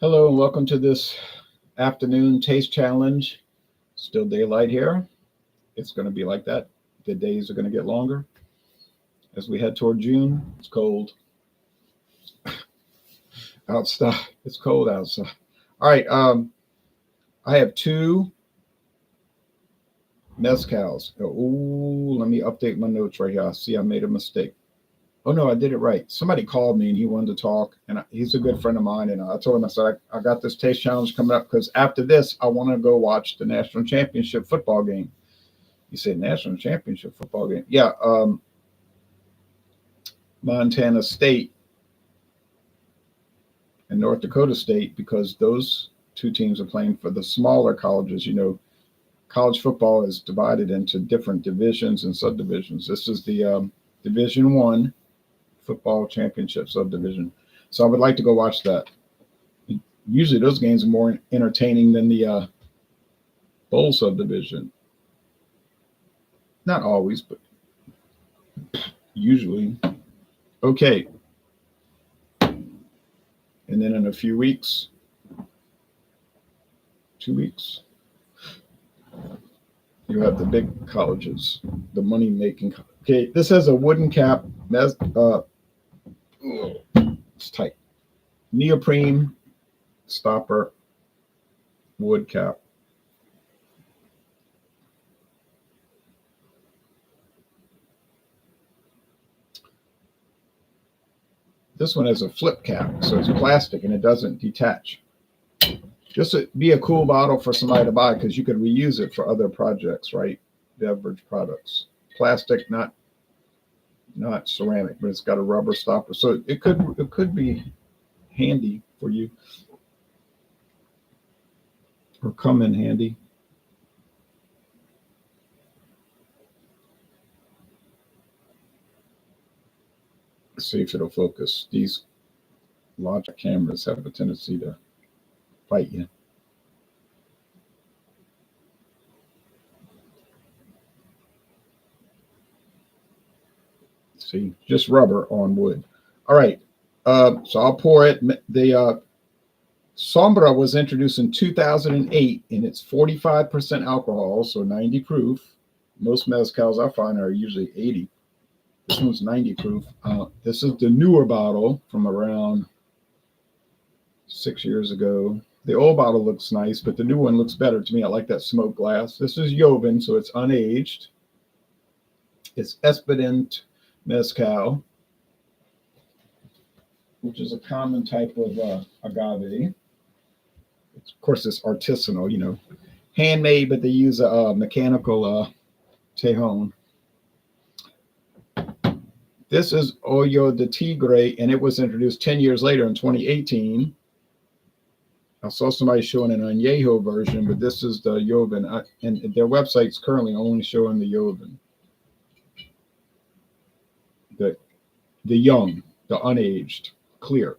Hello and welcome to this afternoon taste challenge. Still daylight here. It's going to be like that. The days are going to get longer as we head toward June. It's cold outside. It's cold outside. All right. I have two mezcals. Oh, let me update my notes right here. I see I made a mistake. Oh no, I did it right. Somebody called me and he wanted to talk, and he's a good friend of mine. And I told him, I said, I got this taste challenge coming up because after this, I want to go watch the national championship football game. You said national championship football game? Yeah, Montana State and North Dakota State, because those two teams are playing for the smaller colleges. College football is divided into different divisions and subdivisions. This is the Division One football championship subdivision. So I would like to go watch that. Usually those games are more entertaining than the bowl subdivision. Not always, but usually. Okay. And then in a few weeks, 2 weeks, you have the big colleges, the money making. Okay, this has a wooden cap. It's tight. Neoprene stopper, wood cap. This one has a flip cap, so it's plastic and it doesn't detach. Just to be a cool bottle for somebody to buy because you could reuse it for other projects, right? Beverage products. Plastic, not ceramic, but it's got a rubber stopper, so it could be handy for you or come in handy. Let's see if it'll focus. These Logic cameras have a tendency to fight you. See, just rubber on wood. All right. So I'll pour it. The Sombra was introduced in 2008, and it's 45% alcohol, so 90 proof. Most mezcals I find are usually 80. This one's 90 proof. This is the newer bottle from around 6 years ago. The old bottle looks nice, but the new one looks better to me. I like that smoked glass. This is Joven, so it's unaged. It's Espadin mezcal, which is a common type of agave. Of course, it's artisanal, handmade, but they use a mechanical tejon. This is Ojo de Tigre, and it was introduced 10 years later in 2018. I saw somebody showing an añejo version, but this is the Joven, and their website's currently only showing the Joven. The young, the unaged, clear.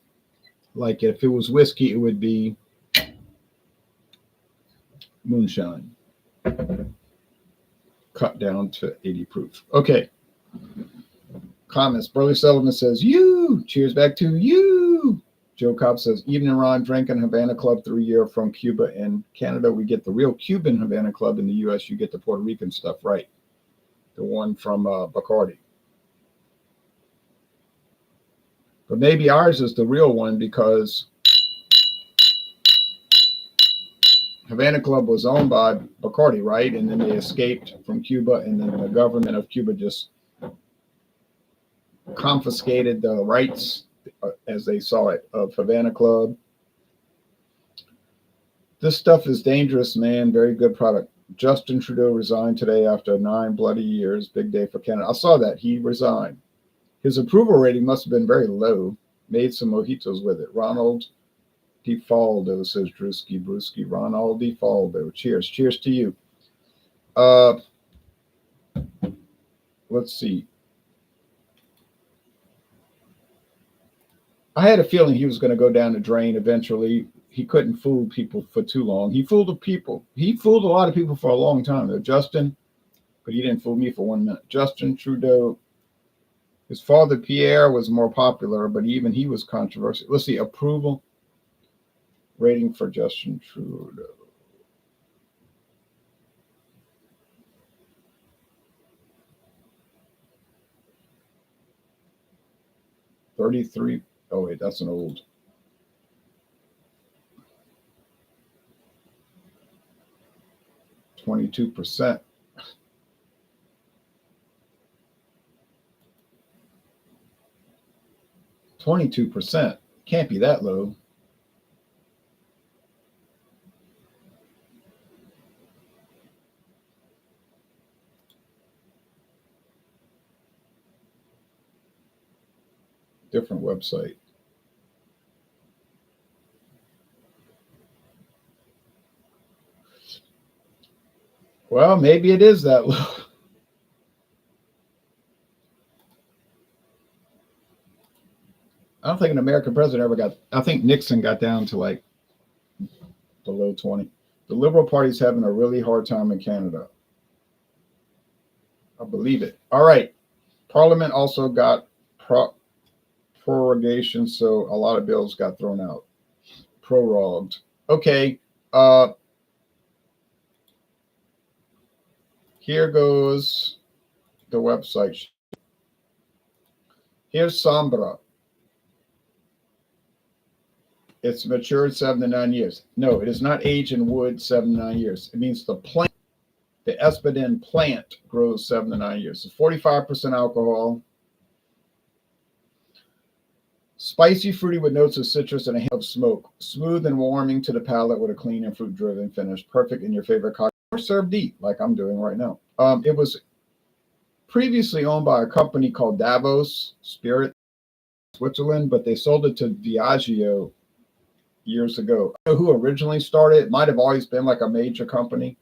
Like if it was whiskey, it would be moonshine, cut down to 80 proof. Okay. Comments. Burley Sullivan says, you. Cheers back to you. Joe Cobb says, Evening Ron, drinking Havana Club through a year from Cuba and Canada. We get the real Cuban Havana Club. In the U.S., you get the Puerto Rican stuff, right? The one from Bacardi. But maybe ours is the real one because Havana Club was owned by Bacardi, right? And then they escaped from Cuba, and then the government of Cuba just confiscated the rights, as they saw it, of Havana Club. This stuff is dangerous, man. Very good product. Justin Trudeau resigned today after 9 bloody years. Big day for Canada. I saw that. He resigned. His approval rating must have been very low. Made some mojitos with it. Ronald DeFaldo says Drewski Brewski. Ronald DeFaldo. Cheers. Cheers to you. Let's see. I had a feeling he was going to go down the drain eventually. He couldn't fool people for too long. He fooled the people. He fooled a lot of people for a long time, though. Justin, but he didn't fool me for 1 minute. Justin Trudeau. His father, Pierre, was more popular, but even he was controversial. Let's see, approval. Rating for Justin Trudeau. $33. Oh wait, that's an old. 22%. 22%. Can't be that low. Different website. Well, maybe it is that low. I don't think an American president ever got, I think Nixon got down to like below 20. The Liberal Party's having a really hard time in Canada. I believe it. All right. Parliament also got prorogation, so a lot of bills got thrown out. Prorogued. Okay. Here goes the website. Here's Sombra. It's matured 7 to 9 years. No, it is not aged in wood 7 to 9 years. It means the plant, the Espadin plant, grows 7 to 9 years. So 45% alcohol. Spicy, fruity with notes of citrus and a hint of smoke. Smooth and warming to the palate with a clean and fruit-driven finish. Perfect in your favorite cocktail or served neat, like I'm doing right now. It was previously owned by a company called Davos Spirit, Switzerland, but they sold it to Diageo years ago. I don't know who originally started. It might have always been like a major company.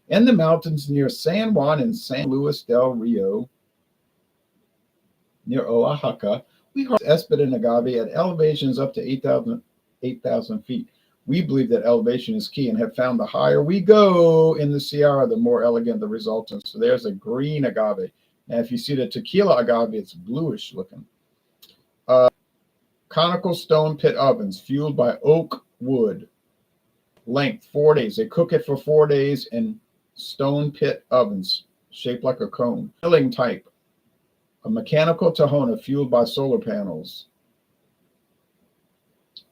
In the mountains near San Juan and San Luis del Rio, near Oaxaca, we harvest Espadin agave at elevations up to 8,000 feet. We believe that elevation is key and have found the higher we go in the Sierra, the more elegant the resultants. So there's a green agave. Now, if you see the tequila agave, it's bluish looking. Conical stone pit ovens fueled by oak wood. Length 4 days. They cook it for 4 days in stone pit ovens shaped like a cone. Filling type. A mechanical tahona fueled by solar panels.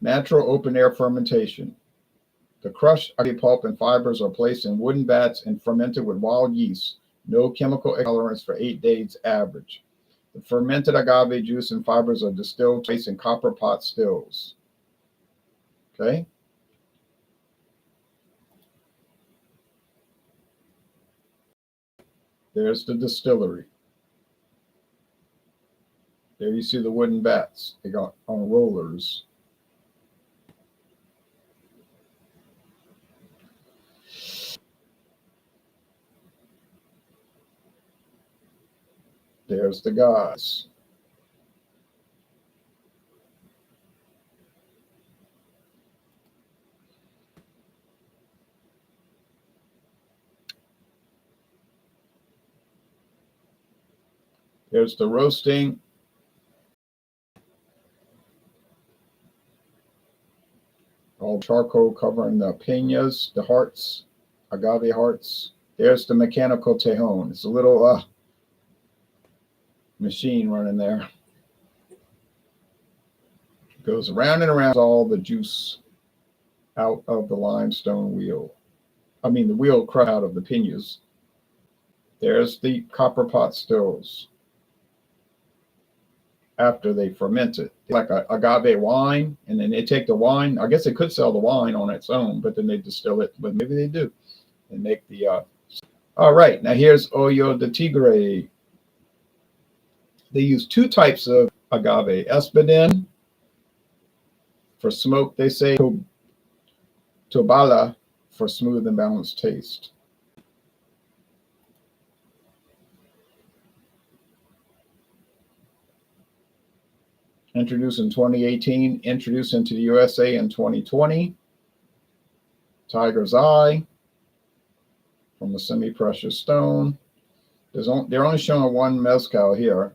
Natural open air fermentation. The crushed agave pulp and fibers are placed in wooden vats and fermented with wild yeast. No chemical tolerance for 8 days average. The fermented agave juice and fibers are distilled, placed in copper pot stills. Okay. There's the distillery. There you see the wooden vats. They got on rollers. There's the guys. There's the roasting. All charcoal covering the piñas, the hearts, agave hearts. There's the mechanical tejon. It's a little machine running there. It goes around and around all the juice out of the limestone wheel. I mean, the wheel crushed out of the piñas. There's the copper pot stills after they ferment it. Like a agave wine, and then they take the wine. I guess they could sell the wine on its own, but then they distill it. But maybe they do and make the. All right, now here's Ojo de Tigre. They use 2 types of agave. Espadin for smoke, they say. Tobalá for smooth and balanced taste. Introduced in 2018, introduced into the USA in 2020. Tiger's Eye from the semi-precious stone. They're only showing 1 mezcal here.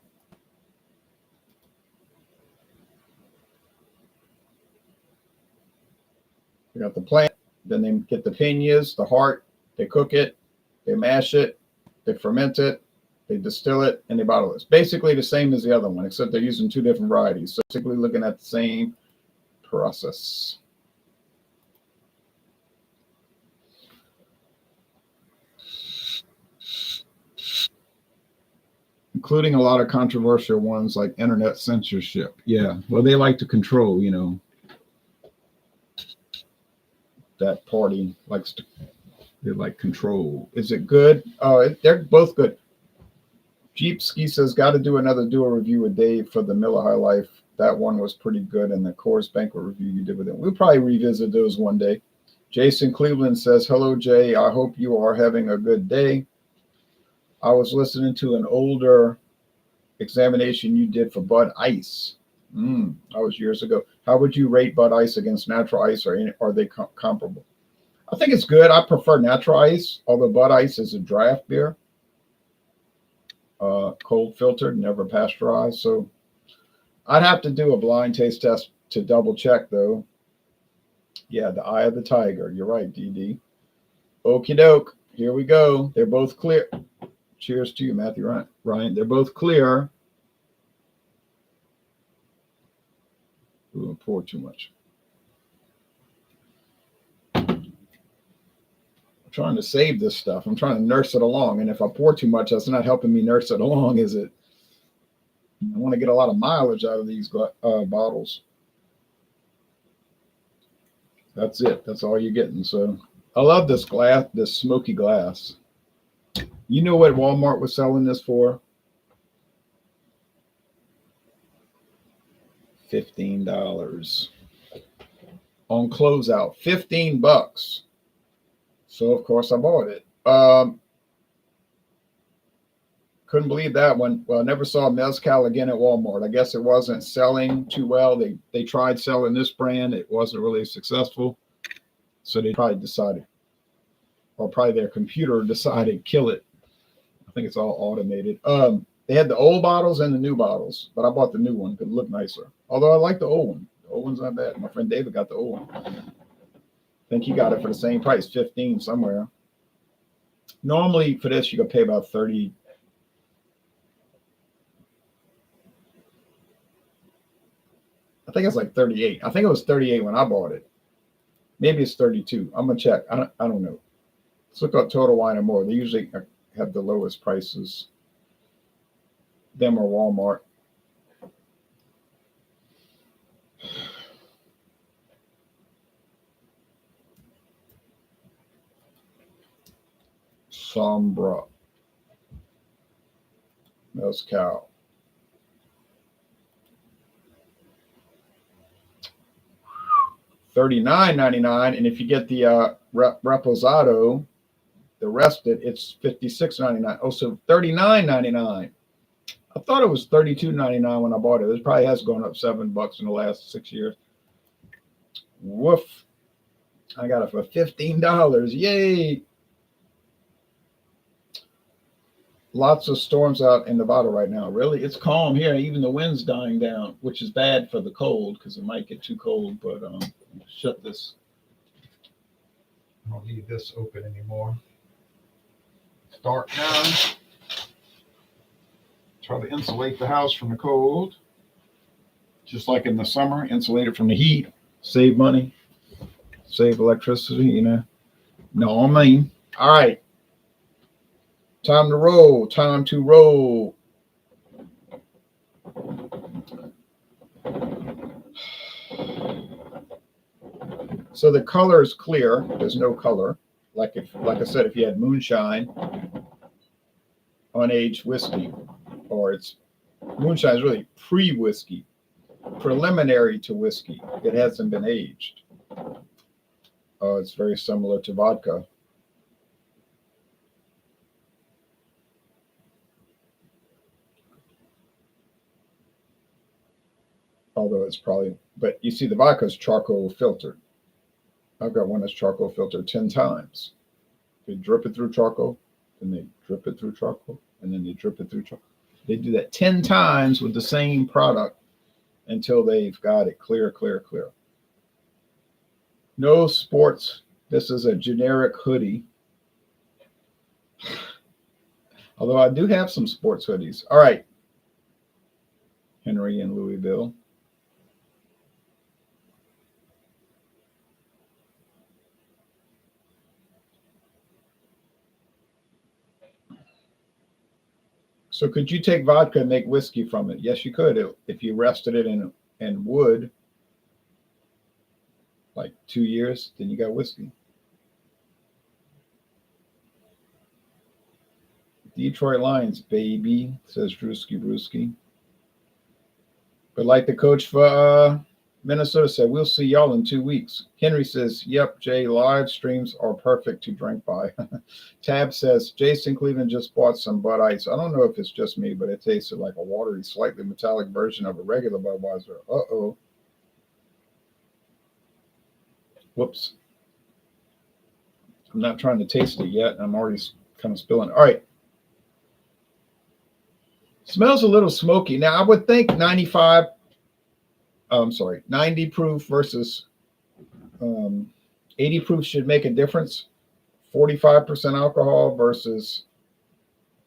They got the plant, then they get the piñas, the heart, they cook it, they mash it, they ferment it, they distill it, and they bottle it. It's basically the same as the other one, except they're using two different varieties. So basically looking at the same process. Including a lot of controversial ones like internet censorship. Yeah, well, they like to control, you know. That party likes to, they like control. Is it good? Oh, they're both good. Jeep Ski says, got to do another dual review with Dave for the Miller High Life. That one was pretty good. And the Coors Banquet review you did with him. We'll probably revisit those one day. Jason Cleveland says, hello, Jay. I hope you are having a good day. I was listening to an older examination you did for Bud Ice. That was years ago. How would you rate Bud Ice against natural ice, or are they comparable? I think it's good. I prefer natural ice, although Bud Ice is a draft beer. Cold filtered, never pasteurized. So I'd have to do a blind taste test to double check, though. Yeah, the eye of the tiger. You're right, DD. Okie doke. Here we go. They're both clear. Cheers to you, Matthew Ryan. They're both clear. Ooh, I poured too much. I'm trying to save this stuff. I'm trying to nurse it along. And if I pour too much, that's not helping me nurse it along, is it? I want to get a lot of mileage out of these bottles. That's it. That's all you're getting. So I love this glass, this smoky glass. You know what Walmart was selling this for? $15 on closeout. $15. So of course I bought it. Couldn't believe that one. Well, I never saw mezcal again at Walmart. I guess it wasn't selling too well. They tried selling this brand. It wasn't really successful. So they probably decided, or probably their computer decided, kill it. I think it's all automated. They had the old bottles and the new bottles, but I bought the new one because it looked nicer. Although I like the old one. The old one's not bad. My friend David got the old one. I think he got it for the same price, 15 somewhere. Normally for this, you could pay about 30. I think it's like 38. I think it was 38 when I bought it. Maybe it's 32. I'm gonna check. I don't know. Let's look up Total Wine and More. They usually have the lowest prices. Them or Walmart. Sombra. Mezcal. $39.99, and if you get the Reposado, the rested, it's $56.99. Oh, so $39.99. I thought it was $32.99 when I bought it. This probably has gone up $7 in the last 6 years. Woof! I got it for $15. Yay! Lots of storms out in Nevada right now. Really, it's calm here. Even the wind's dying down, which is bad for the cold because it might get too cold. But shut this. I don't need this open anymore. Start now. Try to insulate the house from the cold. Just like in the summer, insulate it from the heat. Save money. Save electricity, you know. No, I mean. All right. Time to roll. Time to roll. So the color is clear. There's no color. Like I said, if you had moonshine, unaged whiskey, or it's moonshine is really pre-whiskey, preliminary to whiskey. It hasn't been aged. It's very similar to vodka. Although it's probably, but you see the vodka is charcoal filtered. I've got one that's charcoal filtered 10 times. They drip it through charcoal, then they drip it through charcoal, and then they drip it through charcoal. They do that 10 times with the same product until they've got it clear, clear, clear. No sports. This is a generic hoodie. Although I do have some sports hoodies. All right. Henry in Louisville. So could you take vodka and make whiskey from it? Yes, you could if you rested it in wood like 2 years, then you got whiskey. Detroit Lions, baby, says Drewski Brewski. But like the coach for Minnesota said, we'll see y'all in 2 weeks. Henry says, yep, Jay, live streams are perfect to drink by. Tab says, Jason Cleveland just bought some Bud Ice. I don't know if it's just me, but it tasted like a watery, slightly metallic version of a regular Budweiser. Uh-oh. Whoops. I'm not trying to taste it yet. I'm already kind of spilling. All right. Smells a little smoky. Now, I would think 90 proof versus 80 proof should make a difference. 45% alcohol versus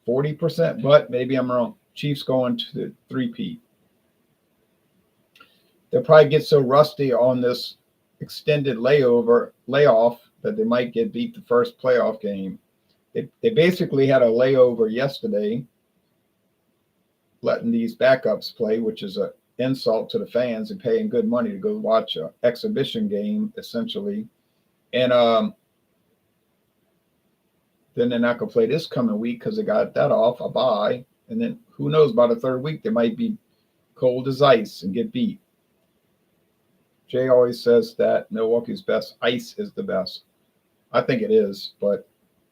40%, but maybe I'm wrong. Chiefs going to the 3-peat. They'll probably get so rusty on this extended layoff that they might get beat the first playoff game. They basically had a layover yesterday, letting these backups play, which is an insult to the fans and paying good money to go watch an exhibition game, essentially. And then they're not going to play this coming week because they got that off, a bye. And then who knows, by the third week, they might be cold as ice and get beat. Jay always says that Milwaukee's best ice is the best. I think it is, but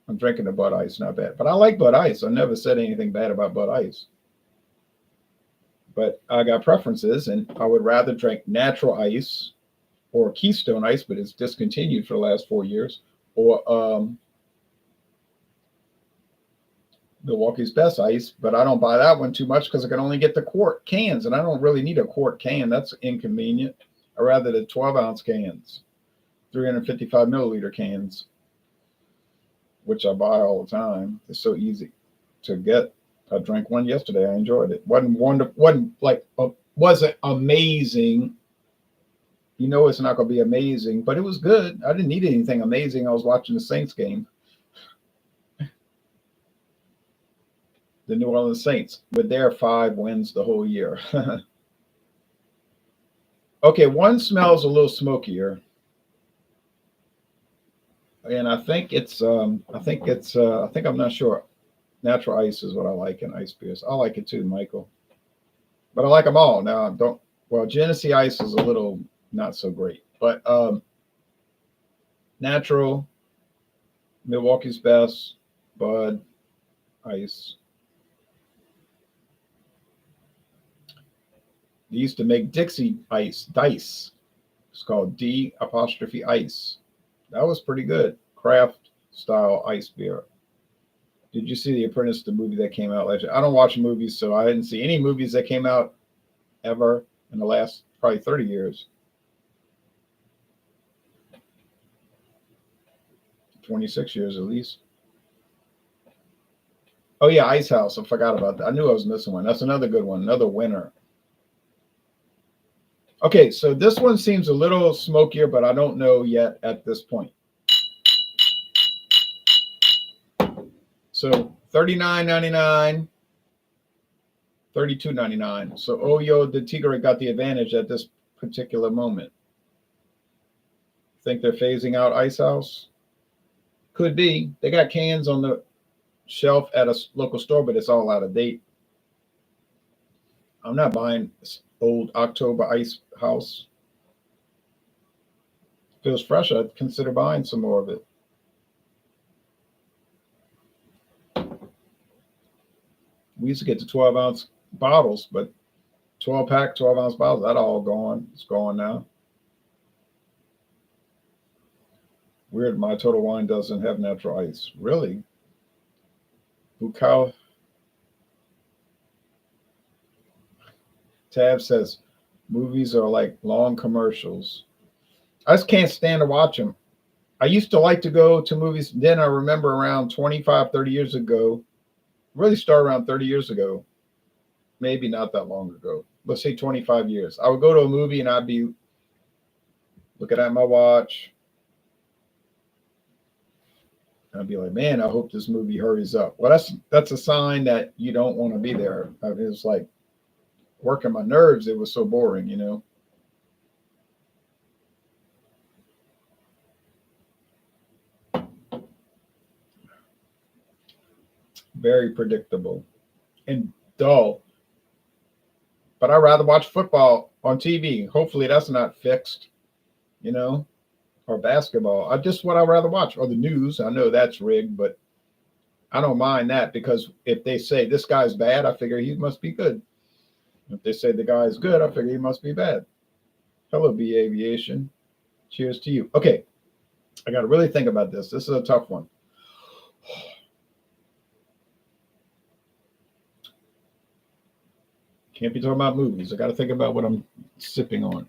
I'm drinking the Bud Ice, not bad. But I like Bud Ice. I never said anything bad about Bud Ice. But I got preferences, and I would rather drink natural ice or Keystone Ice, but it's discontinued for the last 4 years, or Milwaukee's Best Ice. But I don't buy that one too much because I can only get the quart cans, and I don't really need a quart can. That's inconvenient. I rather the 12-ounce cans, 355 milliliter cans, which I buy all the time. It's so easy to get. I drank one yesterday. I enjoyed it. Wasn't amazing. You know it's not going to be amazing, but it was good. I didn't need anything amazing. I was watching the Saints game. The New Orleans Saints with their 5 wins the whole year. Okay, one smells a little smokier. And I think I'm not sure. Natural ice is what I like in ice beers. I like it too, Michael. But I like them all. Now, Genesee Ice is a little not so great. But natural, Milwaukee's Best, Bud, Ice. They used to make Dixie Ice, Dice. It's called D''Ice. That was pretty good. Craft style ice beer. Did you see The Apprentice, the movie that came out last year? I don't watch movies, so I didn't see any movies that came out ever in the last probably 30 years. 26 years at least. Oh, yeah, Ice House. I forgot about that. I knew I was missing one. That's another good one, another winner. Okay, so this one seems a little smokier, but I don't know yet at this point. So $39.99, $32.99. So Ojo de Tigre got the advantage at this particular moment. Think they're phasing out Ice House? Could be. They got cans on the shelf at a local store, but it's all out of date. I'm not buying old October Ice House. Feels fresh. I'd consider buying some more of it. We used to get the 12-ounce bottles, but 12-pack, 12-ounce bottles, that all gone. It's gone now. Weird, my Total Wine doesn't have natural ice. Really? Bukau. Tab says, movies are like long commercials. I just can't stand to watch them. I used to like to go to movies. Then I remember around 25, 30 years ago, really start around 30 years ago, maybe not that long ago. Let's say 25 years. I would go to a movie and I'd be looking at my watch. I'd be like, man, I hope this movie hurries up. Well, that's a sign that you don't want to be there. I mean, it's like working my nerves. It was so boring, you know. Very predictable and dull. But I'd rather watch football on TV. Hopefully that's not fixed, you know, or basketball. I just what I'd rather watch. Or the news. I know that's rigged, but I don't mind that because if they say this guy's bad, I figure he must be good. If they say the guy is good, I figure he must be bad. Hello, B Aviation. Cheers to you. Okay, I got to really think about this. This is a tough one. Can't be talking about movies. I got to think about what I'm sipping on.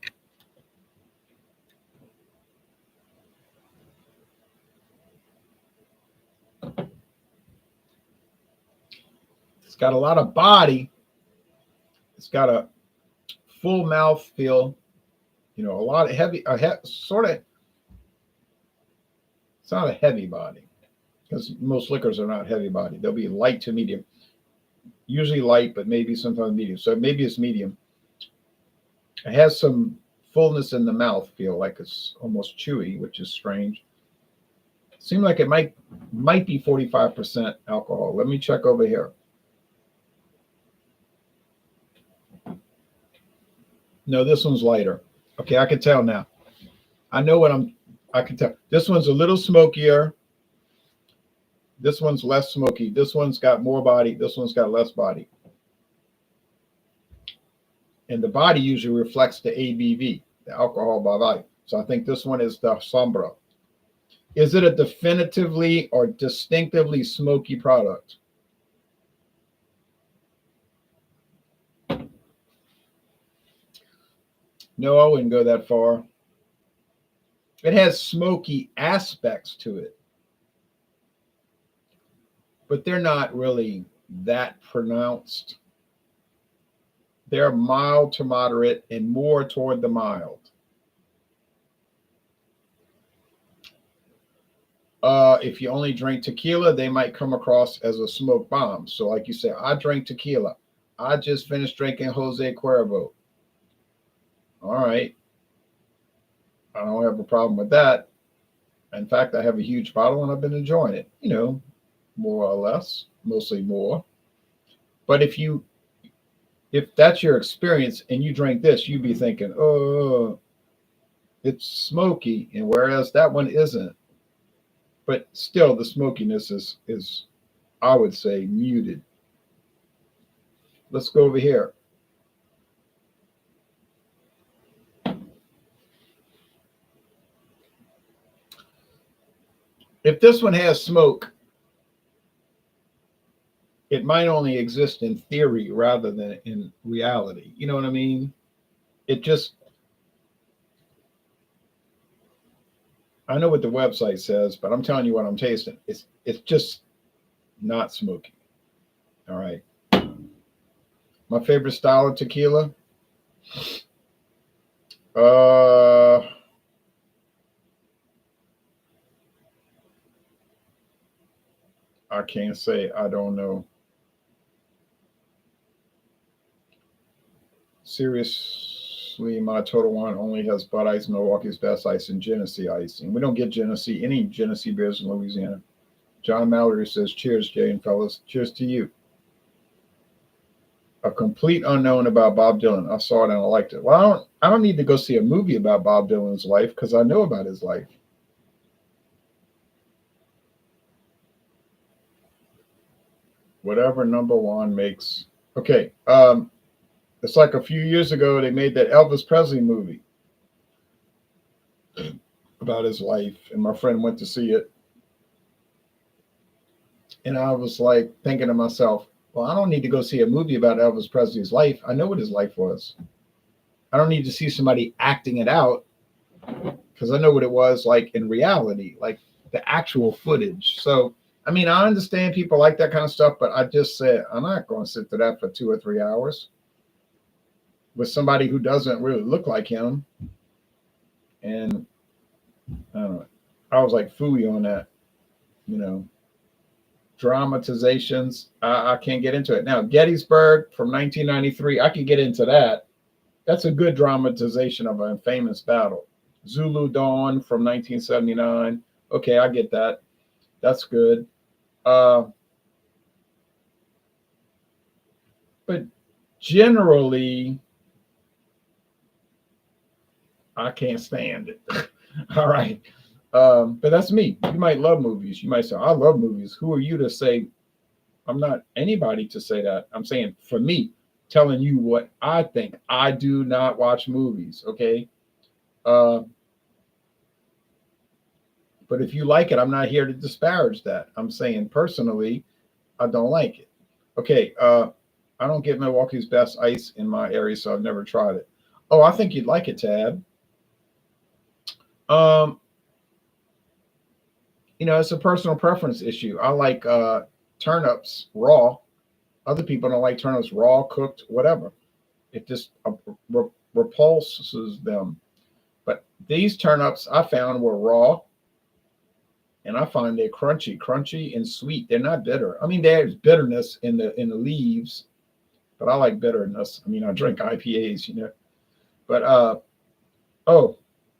It's got a lot of body. It's got a full mouth feel. You know, a lot of heavy, sort of. It's not a heavy body because most liquors are not heavy body. They'll be light to medium. Usually light, but maybe sometimes medium. So maybe it's medium. It has some fullness in the mouth feel, like it's almost chewy, which is strange. Seems like it might be 45% alcohol. Let me check over here. No, this one's lighter. Okay, I can tell now. I know what I can tell. This one's a little smokier. This one's less smoky. This one's got more body. This one's got less body. And the body usually reflects the ABV, the alcohol by volume. So I think this one is the Sombra. Is it a definitively or distinctively smoky product? No, I wouldn't go that far. It has smoky aspects to it, but they're not really that pronounced. They're mild to moderate and more toward the mild. If you only drink tequila, they might come across as a smoke bomb. So, like you say, I drink tequila. I just finished drinking Jose Cuervo. All right. I don't have a problem with that. In fact, I have a huge bottle and I've been enjoying it, you know, more or less, mostly more. But if that's your experience and you drink this, you'd be thinking, oh, it's smoky. And whereas that one isn't. But still, the smokiness is, I would say, muted. Let's go over here. If this one has smoke, it might only exist in theory rather than in reality. You know what I mean? It just, I know what the website says, but I'm telling you what I'm tasting. It's just not smoky. All right. My favorite style of tequila. I can't say. I don't know. Seriously, my Total Wine only has Bud Ice, Milwaukee's Best Ice, and Genesee Ice. And we don't get any Genesee beers in Louisiana. John Mallory says, cheers, Jay and fellas. Cheers to you. A complete unknown about Bob Dylan. I saw it and I liked it. Well, I don't need to go see a movie about Bob Dylan's life because I know about his life. Whatever number one makes. Okay. It's like a few years ago they made that Elvis Presley movie about his life, and my friend went to see it. And I was like thinking to myself, well, I don't need to go see a movie about Elvis Presley's life. I know what his life was. I don't need to see somebody acting it out because I know what it was like in reality, like the actual footage. So, I mean, I understand people like that kind of stuff, but I just said, I'm not going to sit to that for 2 or 3 hours with somebody who doesn't really look like him. And I don't know. I was like fooey on that, you know, dramatizations. I can't get into it. Now, Gettysburg from 1993, I can get into that. That's a good dramatization of a famous battle. Zulu Dawn from 1979. Okay, I get that. That's good. But generally, I can't stand it. All right. But that's me. You might love movies. You might say, I love movies. Who are you to say? I'm not anybody to say that. I'm saying for me, telling you what I think. I do not watch movies. Okay. But if you like it, I'm not here to disparage that. I'm saying personally, I don't like it. Okay. I don't get Milwaukee's Best Ice in my area, so I've never tried it. Oh, I think you'd like it, Tab. Um, it's a personal preference issue. I like turnips raw. Other people don't like turnips raw, cooked, whatever. It just repulses them. But these turnips I found were raw, and I find they're crunchy and sweet. They're not bitter. I mean, there's bitterness in the leaves, but I like bitterness. I mean, I drink IPAs. But oh,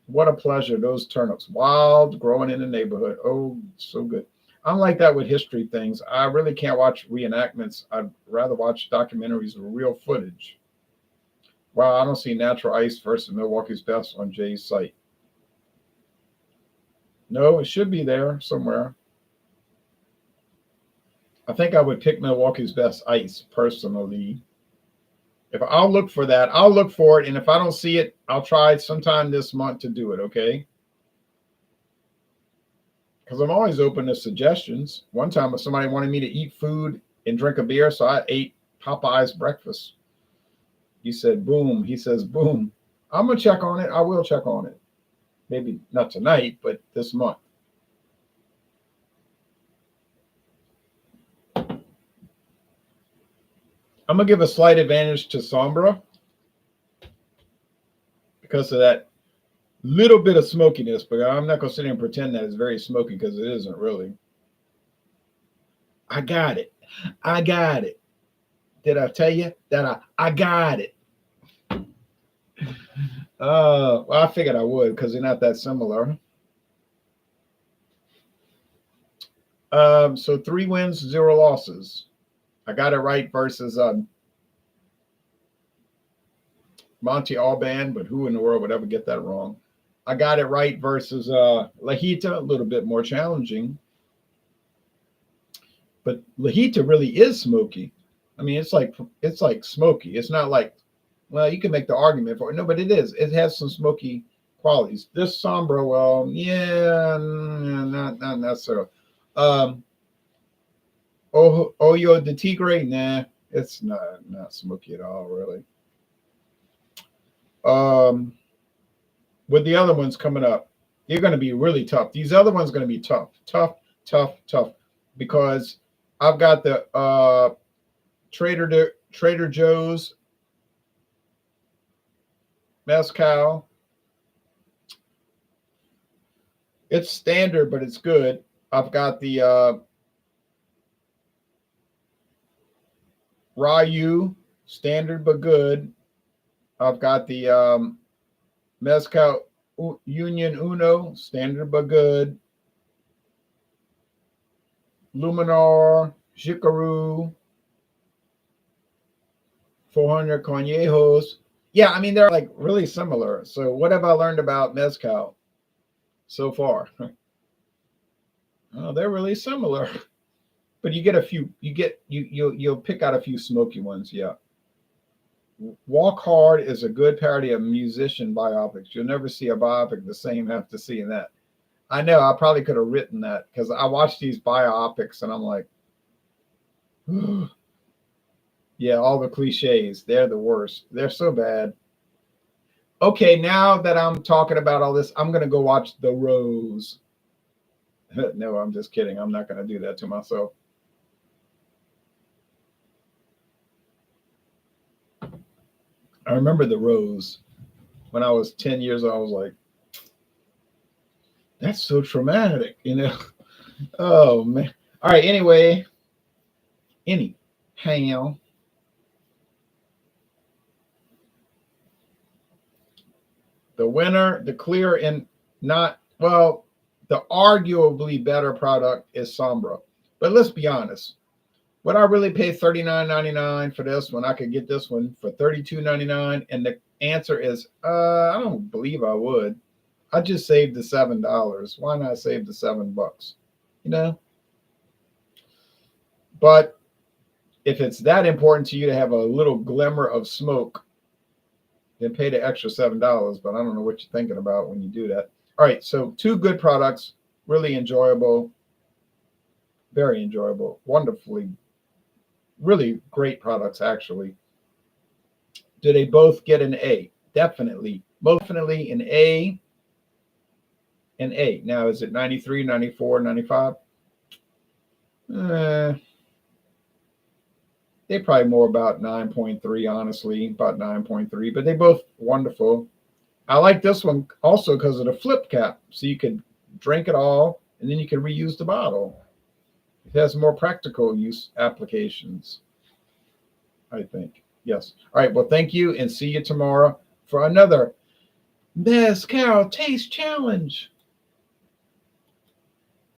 what a pleasure, those turnips. Wild, growing in the neighborhood. Oh, so good. I'm like that with history things. I really can't watch reenactments. I'd rather watch documentaries of real footage. Wow, I don't see Natural Ice versus Milwaukee's Best on Jay's site. No, it should be there somewhere. I think I would pick Milwaukee's Best Ice personally. If I'll look for that, I'll look for it. And if I don't see it, I'll try sometime this month to do it. Okay. Because I'm always open to suggestions. One time, somebody wanted me to eat food and drink a beer, so I ate Popeye's breakfast. He said, boom. He says, boom. I'm going to check on it. I will check on it. Maybe not tonight, but this month. I'm going to give a slight advantage to Sombra because of that little bit of smokiness, but I'm not going to sit here and pretend that it's very smoky because it isn't really. I got it. I got it. Did I tell you that I got it? Well, I figured I would because they're not that similar. So 3 wins, 0 losses. I got it right versus Monty Alban, but who in the world would ever get that wrong? I got it right versus Lajita, a little bit more challenging. But Lajita really is smoky. I mean, it's like smoky. It's not like, well, you can make the argument for it. No, but it is. It has some smoky qualities. This Sombra, well, yeah, not necessarily. Ojo de Tigre, nah, it's not smoky at all, really. With the other ones coming up, they're going to be really tough. These other ones are going to be tough, because I've got the Trader Joe's mezcal. It's standard, but it's good. I've got the Ryu, standard but good. I've got the Mezcal Union Uno, standard but good. Luminar, Jicaru, 400 Conejos. Yeah, I mean, they're like really similar. So what have I learned about Mezcal so far? Oh, they're really similar. But you get a few, you'll pick out a few smoky ones, yeah. Walk Hard is a good parody of musician biopics. You'll never see a biopic the same after seeing that. I know, I probably could have written that because I watch these biopics and I'm like, yeah, all the cliches, they're the worst. They're so bad. Okay, now that I'm talking about all this, I'm gonna go watch The Rose. No, I'm just kidding. I'm not gonna do that to myself. I remember The Rose when I was 10 years old. I was like, that's so traumatic, you know. Oh man. All right. Anyhow, the winner, the clear and not well, the arguably better product is Sombra. But let's be honest. Would I really pay $39.99 for this when I could get this one for $32.99? And the answer is, I don't believe I would. I just saved the $7. Why not save the $7? You know. But if it's that important to you to have a little glimmer of smoke, then pay the extra $7. But I don't know what you're thinking about when you do that. All right, so two good products, really enjoyable, very enjoyable, wonderfully, really great products actually. Do they both get an A? Definitely, most definitely an A. An A. Now, is it 93, 94, 95? They probably more about 9.3, honestly, about 9.3, but they both wonderful. I like this one also because of the flip cap. So you can drink it all and then you can reuse the bottle. It has more practical use applications, I think. Yes. All right. Well, thank you and see you tomorrow for another Mezcal Taste Challenge.